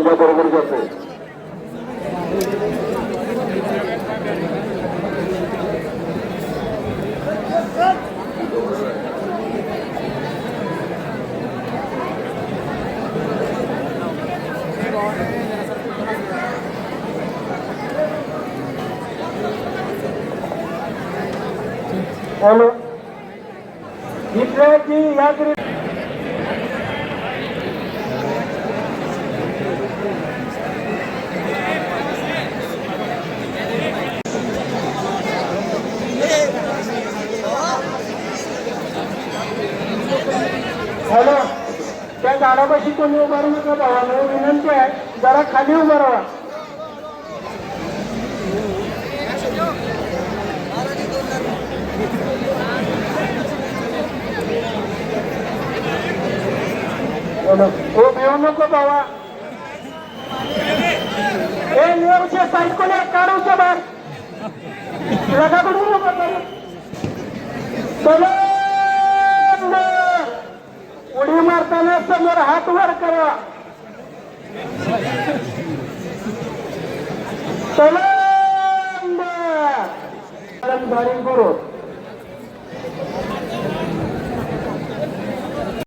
तुझ्या बरोबर जातो. हॅलो इकडे की या हॅलो त्या झाडापाशी कोणी उभा राहू नका भावाला विनंती आहे जरा खाली उभा राहा. हो भेऊ नको बाबा हे नियमचे साईड कोणी काढूच्या बाहेर लगा करू नको. उडी मारताना समोर हात वर करा. करू